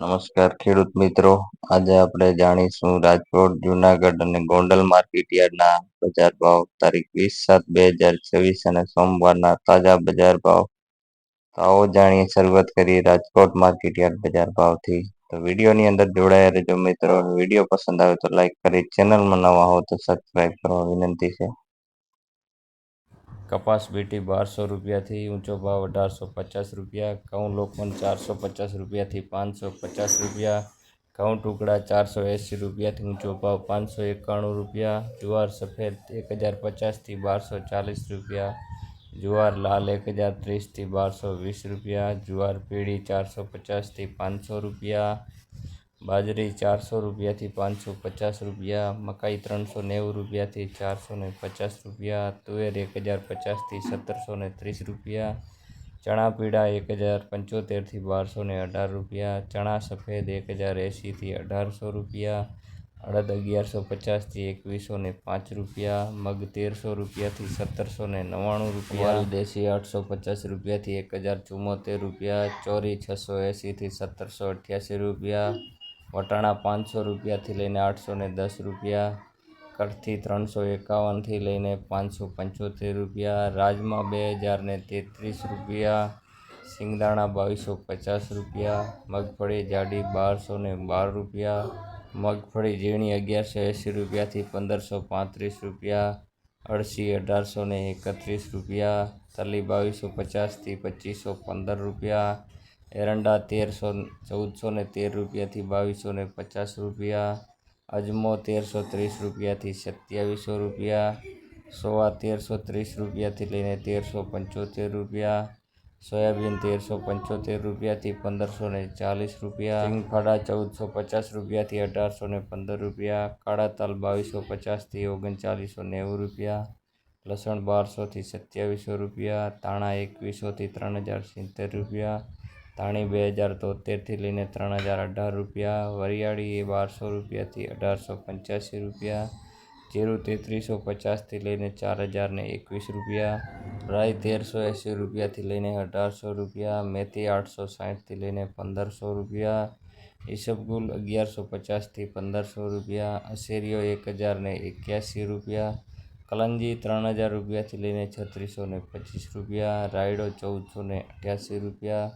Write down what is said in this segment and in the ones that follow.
નમસ્કાર ખેડૂત મિત્રો. આજે આપણે જાણીશું રાજકોટ, જુનાગઢ અને ગોંડલ માર્કેટ યાર્ડના બજાર ભાવ તારીખ 20/7/2026 અને સોમવારના તાજા બજાર ભાવ. તો આવો જાણીએ. શરૂઆત કરીએ રાજકોટ માર્કેટ યાર્ડ બજાર ભાવથી. તો વિડીયોની અંદર જોડાયા રહેજો મિત્રો. વિડીયો પસંદ આવે તો લાઈક કરી, ચેનલમાં નવા હો તો સબસ્ક્રાઈબ કરવા વિનંતી છે. કપાસ બીટી 1200 રૂપિયાથી ઊંચો ભાવ 1850 રૂપિયા. ઘઉં લોકવન 450 રૂપિયાથી 550 રૂપિયા. ઘઉં ટુકડા 480 રૂપિયાથી ઊંચો ભાવ 591 રૂપિયા. જુવાર સફેદ 1050થી 1240 રૂપિયા. જુવાર લાલ 1030થી 1220 રૂપિયા. જુવાર પીળી 450થી 500 રૂપિયા. બાજરી 400 રૂપિયાથી 550 રૂપિયા. મકાઈ 390 રૂપિયાથી 450 રૂપિયા. તુવેર 1050થી 1730 રૂપિયા. ચણા પીળા 1075થી 1218 રૂપિયા. ચણા સફેદ 1080થી 1800 રૂપિયા. અડદ 1150થી 2105 રૂપિયા. મગ 1300 રૂપિયાથી 1799 રૂપિયા. વલ દેશી 850 રૂપિયાથી 1074 રૂપિયા. ચોરી 680થી 1788 રૂપિયા. વટાણા 500 રૂપિયાથી લઈને 810 રૂપિયા. કઠથી 351થી લઈને 575 રૂપિયા. રાજમા 2033 રૂપિયા. સિંગદાણા 2250 રૂપિયા. મગફળી જાડી 1212 રૂપિયા. મગફળી ઝીણી 1180 રૂપિયાથી 1535 રૂપિયા. અળસી 1831 રૂપિયા. તલી 2250થી 2515 રૂપિયા. એરંડા 1413 રૂપિયાથી 2250 રૂપિયા. અજમો 1330 રૂપિયાથી 2700 રૂપિયા. સોવા 1330 રૂપિયાથી લઈને 1375 રૂપિયા. સોયાબીન 1375 રૂપિયાથી 1540 રૂપિયા. સિંગફાડા 1450 રૂપિયાથી 1815 રૂપિયા. કાળા તલ 2250થી 3990 રૂપિયા. લસણ 1200થી 2700 રૂપિયા. ધાણા 2100થી 3070 રૂપિયા. ધાણી 2073થી લઈને 3018 રૂપિયા. વરિયાળી 1200 રૂપિયાથી 1885 રૂપિયા. જીરું 3350થી લઈને 4021 રૂપિયા. રાઈ 1380 રૂપિયાથી લઈને 1800 રૂપિયા. મેથી 860થી લઈને 1500 રૂપિયા. ઈસબગુલ 1150થી 1500 રૂપિયા. અશેરીઓ 1081 રૂપિયા. કલંજી 3000 રૂપિયાથી લઈને 3625 રૂપિયા. રાયડો 1488 રૂપિયા.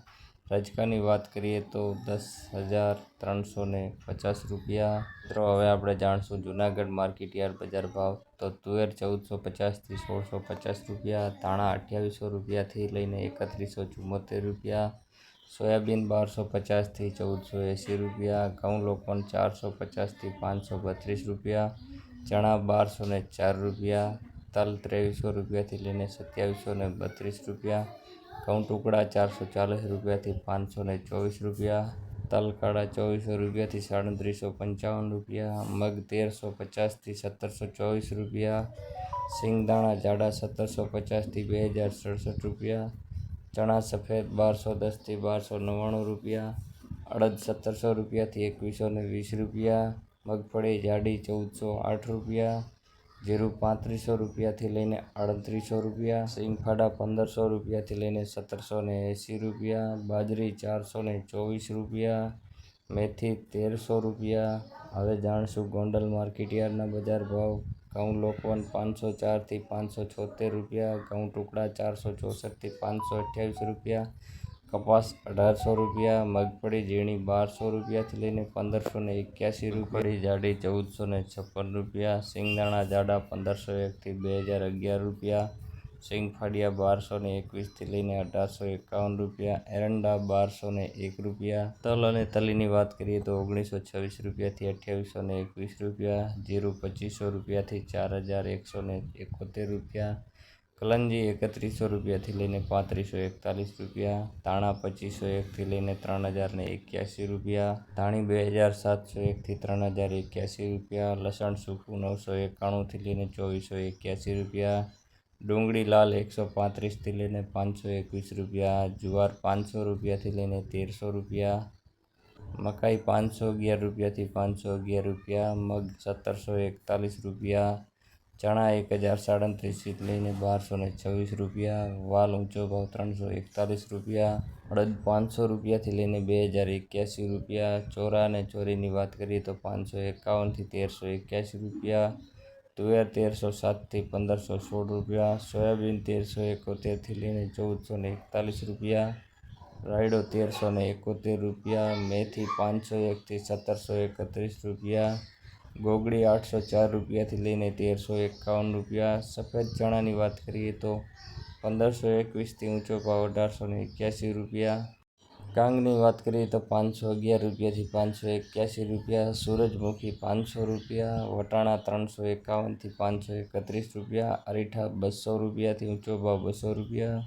રજકાની વાત કરીએ તો 10,350 રૂપિયા. મિત્રો હવે આપણે જાણશું જુનાગઢ માર્કેટ યાર્ડ બજાર ભાવ. તો તુવેર 1450થી 1650 રૂપિયા. ધાણા 2800 રૂપિયાથી લઈને 3174 રૂપિયા. સોયાબીન 1250થી 1480 રૂપિયા. ઘઉં લોકવન 450થી 532 રૂપિયા. ચણા 1204 રૂપિયા. તલ 2300 રૂપિયાથી લઈને 2732 રૂપિયા. ઘઉં ટુકડા 440 રૂપિયાથી 524 રૂપિયા. તલ કાળા 2400 રૂપિયાથી 3755 રૂપિયા. મગ 1350થી 1724 રૂપિયા. સિંગદાણા જાડા 1750થી 2067 રૂપિયા. ચણા સફેદ 1210થી 1299 રૂપિયા. અડદ 1700 રૂપિયાથી 2120 રૂપિયા. મગફળી જાડી 1408 રૂપિયા. જીરું 3500 રૂપિયાથી લઈને 3800 રૂપિયા. સિંગફાડા 1500 રૂપિયાથી લઈને 1780 રૂપિયા. બાજરી 424 રૂપિયા. મેથી 1300 રૂપિયા. હવે જાણીશું ગોંડલ માર્કેટ યાર્ડના બજાર ભાવ. ઘઉં લોકવન 504થી 576 રૂપિયા. ઘઉં ટુકડા 464થી 528 રૂપિયા. કપાસ 1800 રૂપિયા. મગફળી ઝીણી 1200 રૂપિયાથી લઈને 1581 રૂપિયા. જાડી 1456 રૂપિયા. સિંગદાણા જાડા 1501થી 2011 રૂપિયા. સિંગફાડિયા 1221થી લઈને 1851 રૂપિયા. એરંડા 1201 રૂપિયા. તલ અને તલીની વાત કરીએ તો 1926 રૂપિયાથી 2821 રૂપિયા. જીરું 2500 રૂપિયાથી 4171 રૂપિયા. કલંજી 3100 રૂપિયાથી લઈને 3541 રૂપિયા. ધાણા 2501થી લઈને 3081 રૂપિયા. ધાણી 2701થી 3081 રૂપિયા. લસણ સૂકું 991થી લઈને 2481 રૂપિયા. ડુંગળી લાલ 135થી લઈને 521 રૂપિયા. જુવાર 500 રૂપિયાથી લઈને 1300 રૂપિયા. મકાઈ 511 રૂપિયાથી 511 રૂપિયા. મગ 1741 રૂપિયા. ચણા 1037થી લઈને 1226 રૂપિયા. વાલ ઊંચો ભાવ 341 રૂપિયા. અડદ 500 રૂપિયાથી લઈને 2081 રૂપિયા. ચોરા અને ચોરીની વાત કરીએ તો 551થી 1381 રૂપિયા. તુવેર 1307થી 1516 રૂપિયા. સોયાબીન 1371થી લઈને 1441 રૂપિયા. રાયડો 1371 રૂપિયા. મેથી 501થી 1731 રૂપિયા. ગોગડી 804 રૂપિયાથી લઈને 1351 રૂપિયા. સફેદ ચણાની વાત કરીએ તો 1521થી ઊંચો ભાવ 1881 રૂપિયા. કાંગની વાત કરીએ તો 511 રૂપિયાથી 581 રૂપિયા. સૂરજમુખી 500 રૂપિયા. વટાણા 351થી 531 રૂપિયા. અરીઠા 200 રૂપિયાથી ઊંચો ભાવ 200 રૂપિયા.